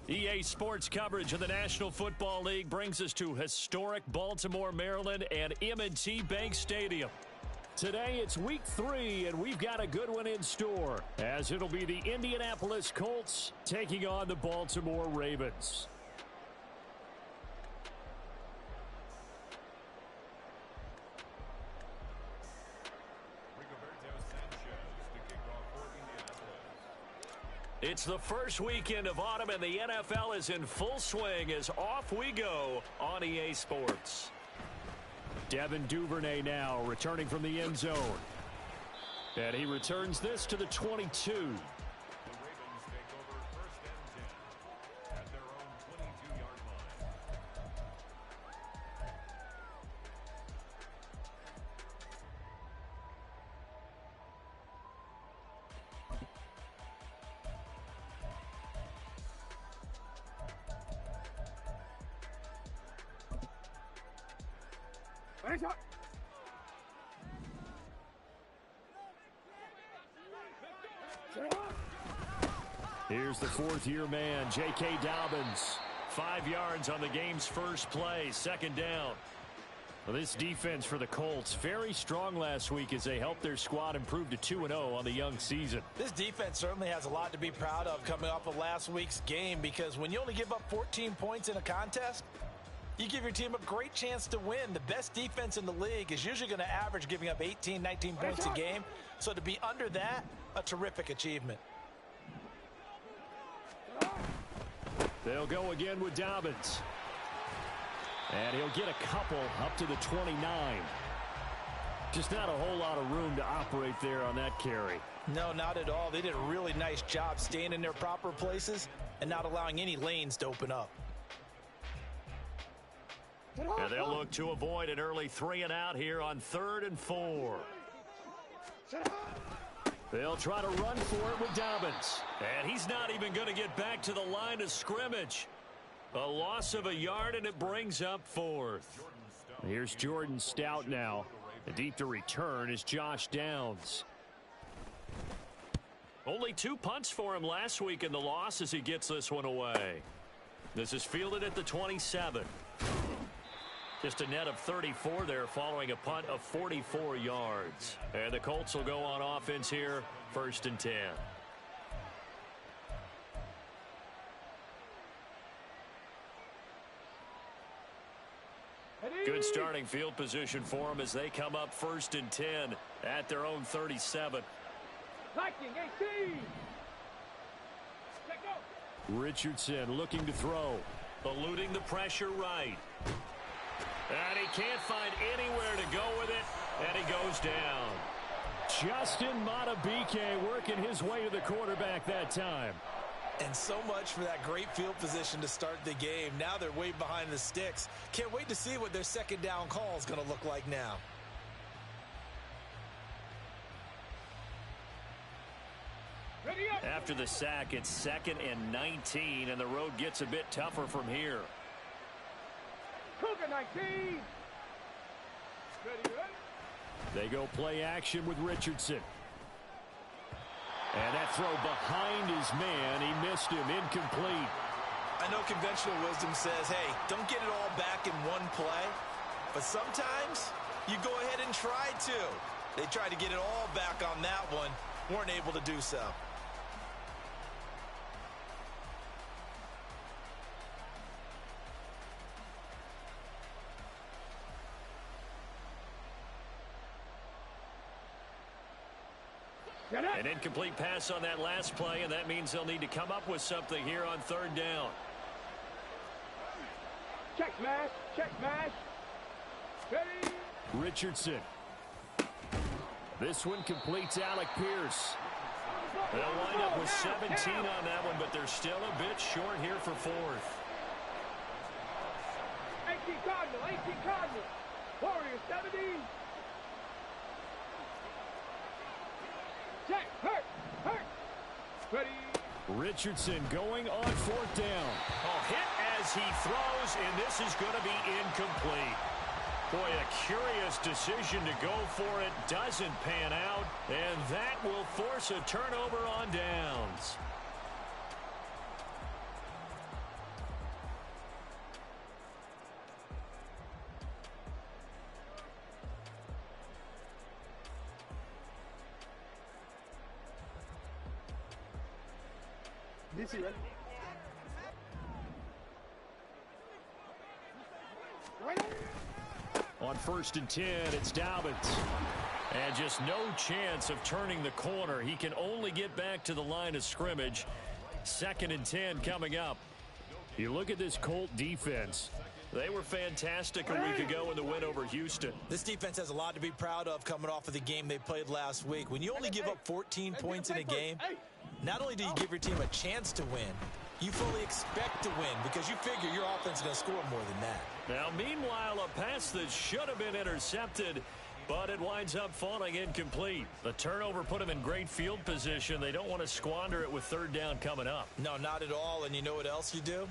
EA Sports coverage of the National Football League brings us to historic Baltimore, Maryland and M&T Bank Stadium. Today it's week 3, and we've got a good one in store, as it'll be the Indianapolis Colts taking on the Baltimore Ravens. It's the first weekend of autumn, and the NFL is in full swing as off we go on EA Sports. Devin Duvernay now returning from the end zone. And he returns this to the 22. The Ravens take over first and 10 at their own 22-yard line. Here's the fourth-year man, J.K. Dobbins. 5 yards on the game's first play, second down. Well, this defense for the Colts, very strong last week as they helped their squad improve to 2-0 on the young season. This defense certainly has a lot to be proud of coming off of last week's game, because when you only give up 14 points in a contest, you give your team a great chance to win. The best defense in the league is usually going to average giving up 18, 19 points a game. So to be under that, a terrific achievement. They'll go again with Dobbins. And he'll get a couple up to the 29. Just not a whole lot of room to operate there on that carry. No, not at all. They did a really nice job staying in their proper places and not allowing any lanes to open up. And they'll look to avoid an early 3-and-out here on 3rd and 4. They'll try to run for it with Dobbins. And he's not even going to get back to the line of scrimmage. A loss of a yard, and it brings up 4th. Here's Jordan Stout now. And deep to return is Josh Downs. Only 2 punts for him last week in the loss as he gets this one away. This is fielded at the 27. Just a net of 34 there following a punt of 44 yards. And the Colts will go on offense here, 1st and 10. Good starting field position for them as they come up 1st and 10 at their own 37. Richardson looking to throw. Eluding the pressure right. And he can't find anywhere to go with it, and he goes down. Justin Madubuike working his way to the quarterback that time. And so much for that great field position to start the game. Now they're way behind the sticks. Can't wait to see what their second down call is going to look like now. After the sack, it's 2nd and 19, and the road gets a bit tougher from here. Cougar 19. They go play action with Richardson. And that throw behind his man. He missed him. Incomplete. I know conventional wisdom says, hey, don't get it all back in one play. But sometimes you go ahead and try to. They tried to get it all back on that one. Weren't able to do so. An incomplete pass on that last play, and that means they'll need to come up with something here on 3rd down. Check smash, check smash. Ready? Richardson. This one completes Alec Pierce. They'll wind up with 17 on that one, but they're still a bit short here for 4th. 18 Cardinal, 18 Cardinal. Warriors 70. Check, hurt. Ready. Richardson going on 4th down. Oh, hit as he throws, and this is going to be incomplete. Boy, a curious decision to go for it. Doesn't pan out, and that will force a turnover on downs. DC, ready? On 1st and 10, it's Dobbins. And just no chance of turning the corner. He can only get back to the line of scrimmage. 2nd and 10 coming up. You look at this Colt defense. They were fantastic a week ago in the win over Houston. This defense has a lot to be proud of coming off of the game they played last week. When you only give up 14 points in a game, not only do you give your team a chance to win, you fully expect to win because you figure your offense is going to score more than that. Now, meanwhile, a pass that should have been intercepted, but it winds up falling incomplete. The turnover put them in great field position. They don't want to squander it with 3rd down coming up. No, not at all. And you know what else you do?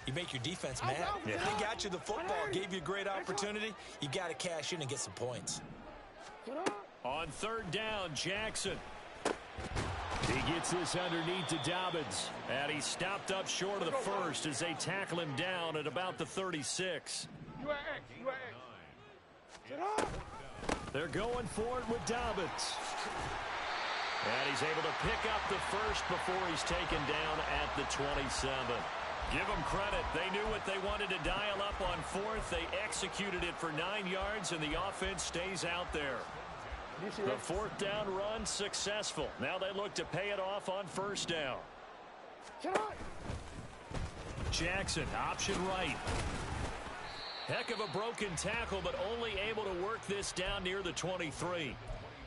You make your defense mad. Yeah. They got you the football, gave you a great opportunity. You got to cash in and get some points. On 3rd down, Jackson. He gets this underneath to Dobbins. And he stopped up short of the first as they tackle him down at about the 36. You at X. You at X. They're going for it with Dobbins. And he's able to pick up the first before he's taken down at the 27. Give them credit. They knew what they wanted to dial up on 4th. They executed it for 9 yards, and the offense stays out there. The 4th down run successful. Now they look to pay it off on 1st down. Jackson, option right. Heck of a broken tackle, but only able to work this down near the 23.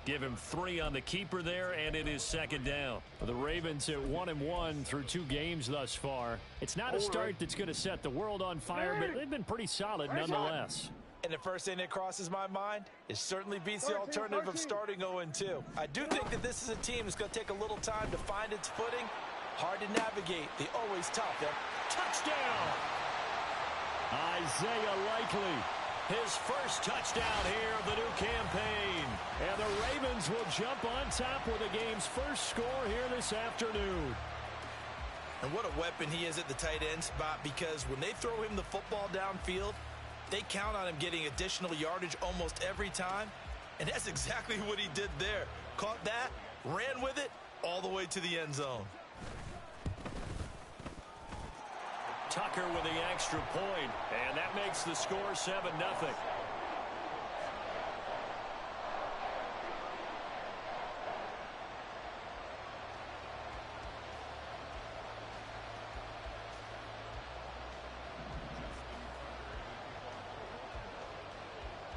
Give him 3 on the keeper there, and it is 2nd down. The Ravens at 1-1 through 2 games thus far. It's not a start that's going to set the world on fire, but they've been pretty solid nonetheless. And the first thing that crosses my mind, it certainly beats the alternative of starting 0-2. I do think that this is a team that's going to take a little time to find its footing. Hard to navigate. They always tough. Touchdown! Isaiah Likely. His first touchdown here of the new campaign. And the Ravens will jump on top with the game's first score here this afternoon. And what a weapon he is at the tight end spot, because when they throw him the football downfield, they count on him getting additional yardage almost every time. And that's exactly what he did there. Caught that, ran with it, all the way to the end zone. Tucker with the extra point, and that makes the score 7-0.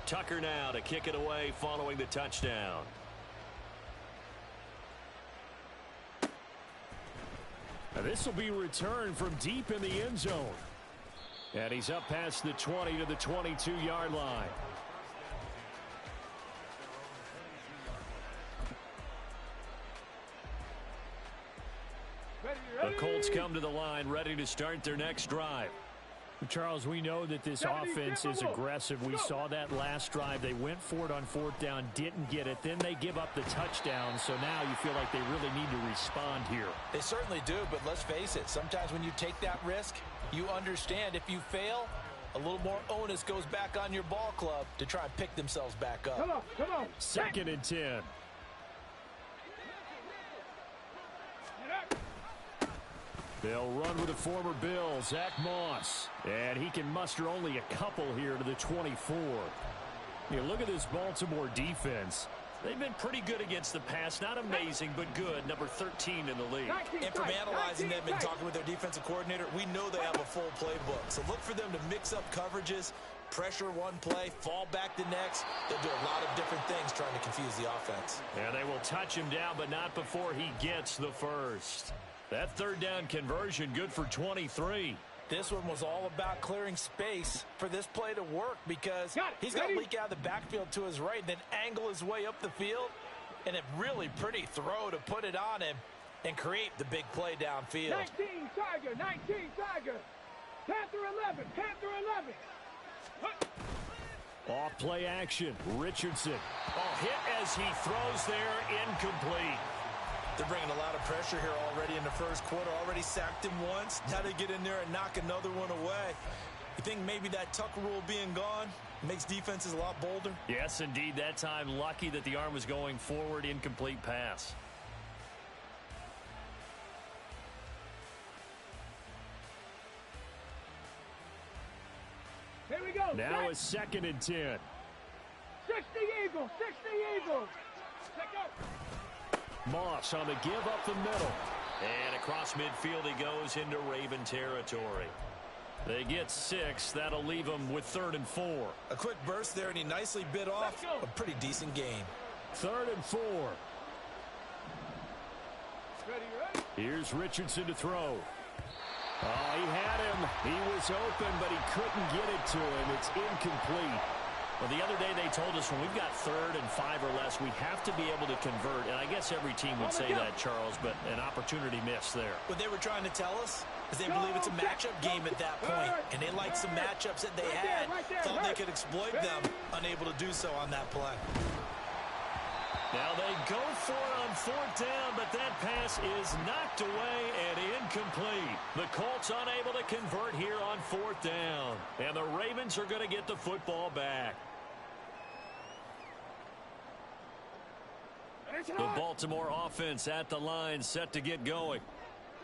Tucker now to kick it away following the touchdown. Now this will be returned from deep in the end zone. And he's up past the 20 to the 22-yard line. The Colts come to the line ready to start their next drive. Charles, we know that this offense is aggressive. We saw that last drive. They went for it on 4th down, didn't get it. Then they give up the touchdown, so now you feel like they really need to respond here. They certainly do, but let's face it. Sometimes when you take that risk, you understand if you fail, a little more onus goes back on your ball club to try and pick themselves back up. Come on. 2nd and 10. They'll run with the former Bill, Zach Moss. And he can muster only a couple here to the 24. You look at this Baltimore defense. They've been pretty good against the pass. Not amazing, but good. Number 13 in the league. And from analyzing them and talking with their defensive coordinator, we know they have a full playbook. So look for them to mix up coverages, pressure one play, fall back the next. They'll do a lot of different things trying to confuse the offense. And they will touch him down, but not before he gets the first. That 3rd down conversion good for 23. This one was all about clearing space for this play to work, because he's going to leak out of the backfield to his right, then angle his way up the field, and a really pretty throw to put it on him and create the big play downfield. 19 Tiger. Panther 11. Off play action. Richardson. Hit as he throws there, incomplete. They're bringing a lot of pressure here already in the first quarter. Already sacked him once. Now they get in there and knock another one away. You think maybe that Tucker rule being gone makes defenses a lot bolder? Yes, indeed. That time, lucky that the arm was going forward. Incomplete pass. we go. Now a Set. 2nd and 10. 60 Eagles. 60 Eagles. Let go. Moss on the give up the middle. And across midfield he goes into Raven territory. They get 6. That'll leave them with 3rd and 4. A quick burst there, and he nicely bit off a pretty decent gain. 3rd and 4. Ready, ready. Here's Richardson to throw. Oh, he had him. He was open, but he couldn't get it to him. It's incomplete. Well, the other day they told us when we've got 3rd and 5 or less, we have to be able to convert. And I guess every team would say that, Charles, but an opportunity missed there. What they were trying to tell us is they believe it's a matchup game at that point, and they liked some matchups that they had, thought they could exploit them, unable to do so on that play. Now they go for it on 4th down, but that pass is knocked away and incomplete. The Colts unable to convert here on 4th down, and the Ravens are going to get the football back. The Baltimore offense at the line, set to get going.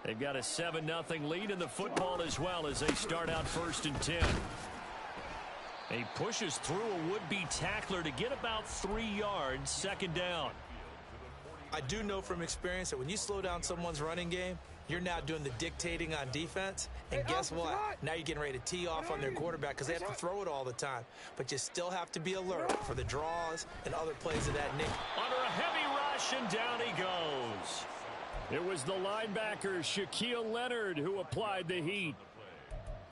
They've got a 7-0 lead in the football as well as they start out 1st and 10. He pushes through a would-be tackler to get about 3 yards, 2nd down. I do know from experience that when you slow down someone's running game, you're now doing the dictating on defense. And guess what? Now you're getting ready to tee off on their quarterback because they have to throw it all the time. But you still have to be alert for the draws and other plays of that nature. Under a heavy rush, and down he goes. It was the linebacker, Shaquille Leonard, who applied the heat.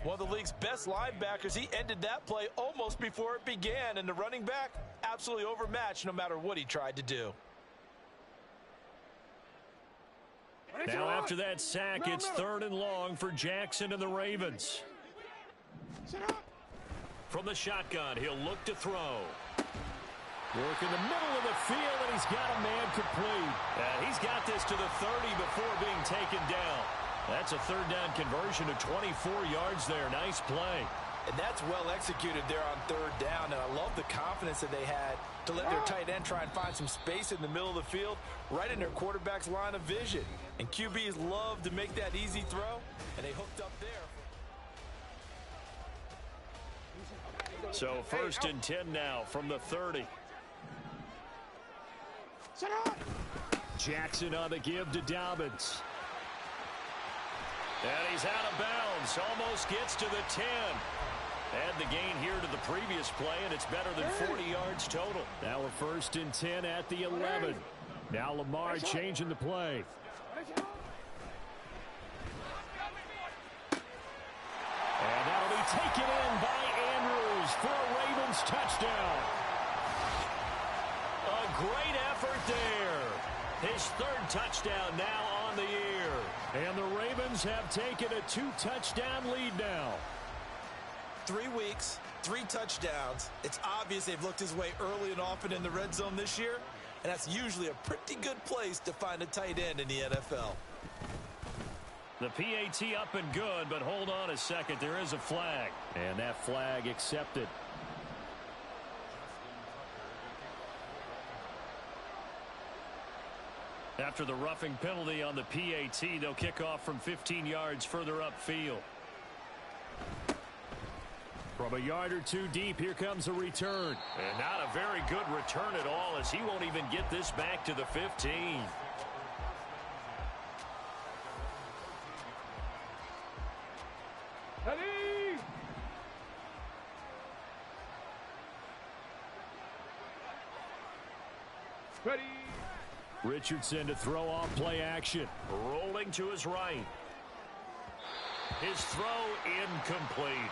One of the league's best linebackers, he ended that play almost before it began. And the running back, absolutely overmatched no matter what he tried to do. Now after that sack, it's 3rd and long for Jackson and the Ravens. From the shotgun, he'll look to throw. Work in the middle of the field, and he's got a man complete. And he's got this to the 30 before being taken down. That's a 3rd down conversion of 24 yards there. Nice play. And that's well executed there on 3rd down. And I love the confidence that they had to let their tight end try and find some space in the middle of the field, right in their quarterback's line of vision. And QBs love to make that easy throw, and they hooked up there. So 1st and 10 now from the 30. Jackson on the give to Dobbins. And he's out of bounds. Almost gets to the 10. Add the gain here to the previous play, and it's better than 40 yards total. Now a 1st and 10 at the 11. Now Lamar changing the play. And that'll be taken in by Andrews for a Ravens touchdown. A great effort there. His 3rd touchdown now on the year. And the Ravens have taken a 2-touchdown lead now. 3 weeks, 3 touchdowns. It's obvious they've looked his way early and often in the red zone this year, and that's usually a pretty good place to find a tight end in the NFL. The PAT up and good, but hold on a second. There is a flag, and that flag accepted. After the roughing penalty on the PAT, they'll kick off from 15 yards further upfield. From a yard or 2 deep, here comes a return. And not a very good return at all, as he won't even get this back to the 15. Ready. Ready. Richardson to throw off play action. Rolling to his right. His throw incomplete.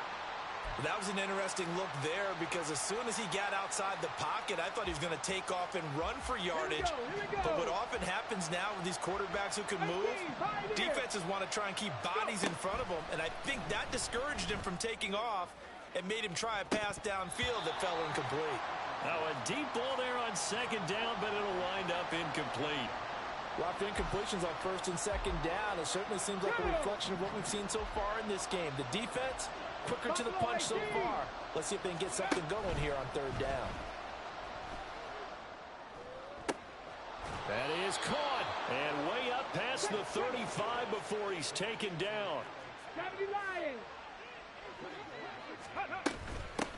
That was an interesting look there because as soon as he got outside the pocket, I thought he was going to take off and run for yardage. Here we go. But what often happens now with these quarterbacks who can move, defenses want to try and keep bodies in front of them, and I think that discouraged him from taking off and made him try a pass downfield that fell incomplete. Now a deep ball there on 2nd down, but it'll wind up incomplete. Lots of incompletions on 1st and 2nd down. It certainly seems like a reflection of what we've seen so far in this game. The defense, quicker to the punch so far. Let's see if they can get something going here on 3rd down. That is caught, and way up past the 35 before he's taken down.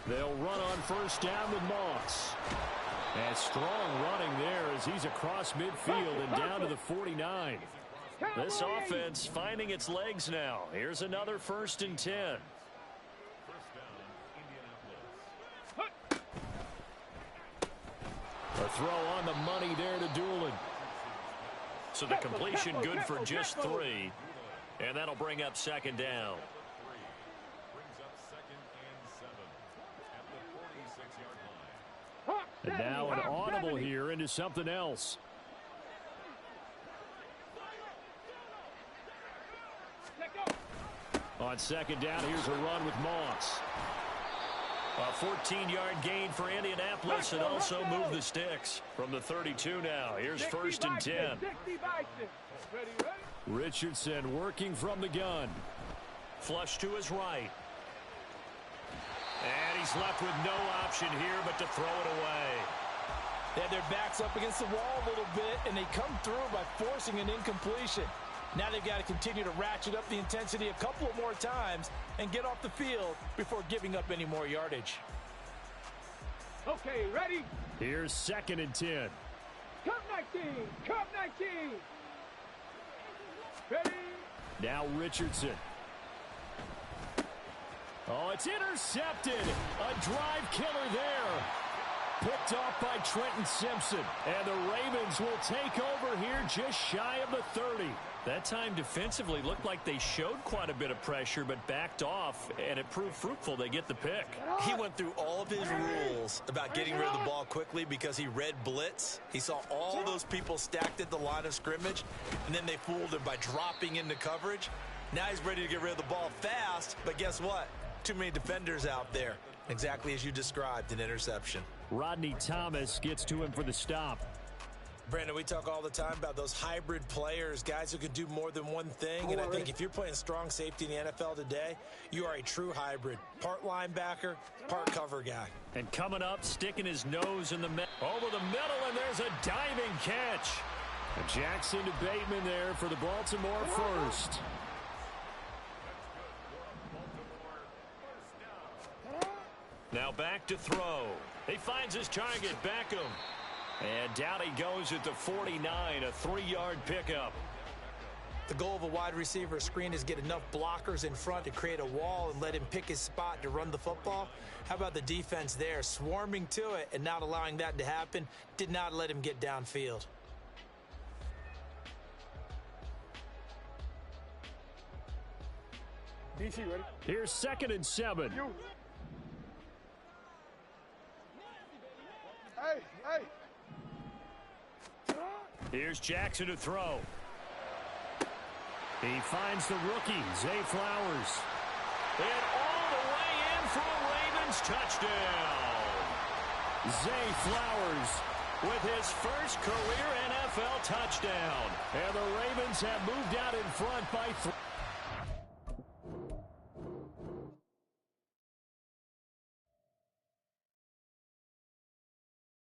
They'll run on first down with Moss. And strong running there as he's across midfield and down to the 49. This offense finding its legs now. Here's another 1st and 10. First down, Indianapolis. A throw on the money there to Doolin. So the completion good for just 3. And that'll bring up 2nd down. Brings up 2nd and 7 at the 46-yard line. And now an audible here into something else. On 2nd down, here's a run with Moss. A 14-yard gain for Indianapolis and also move the sticks. From the 32 now, here's 1st and 10. Richardson working from the gun. Flush to his right. And he's left with no option here but to throw it away. They had their backs up against the wall a little bit, and they come through by forcing an incompletion. Now they've got to continue to ratchet up the intensity a couple of more times and get off the field before giving up any more yardage. Okay, ready? Here's 2nd and 10. Cup 19! Cup 19! Ready? Now Richardson. Oh, it's intercepted. A drive killer there. Picked off by Trenton Simpson. And the Ravens will take over here just shy of the 30. That time defensively looked like they showed quite a bit of pressure but backed off, and it proved fruitful. They get the pick. He went through all of his rules about getting rid of the ball quickly because he read blitz. He saw all those people stacked at the line of scrimmage, and then they fooled him by dropping into coverage. Now he's ready to get rid of the ball fast, but guess what? Too many defenders out there. Exactly as you described, an interception. Rodney Thomas gets to him for the stop. Brandon, we talk all the time about those hybrid players, guys who can do more than one thing. And I think if you're playing strong safety in the NFL today, you are a true hybrid. Part linebacker, part cover guy. And coming up, sticking his nose in the over the middle, and there's a diving catch. And Jackson to Bateman there for the Baltimore first. Now back to throw. He finds his target, Beckham. And down he goes at the 49, a 3-yard pickup. The goal of a wide receiver screen is get enough blockers in front to create a wall and let him pick his spot to run the football. How about the defense there, swarming to it and not allowing that to happen? Did not let him get downfield. DC, ready? Here's 2nd and 7. Hey, hey. Here's Jackson to throw. He finds the rookie, Zay Flowers. And all the way in for a Ravens touchdown. Zay Flowers with his first career NFL touchdown. And the Ravens have moved out in front by 3.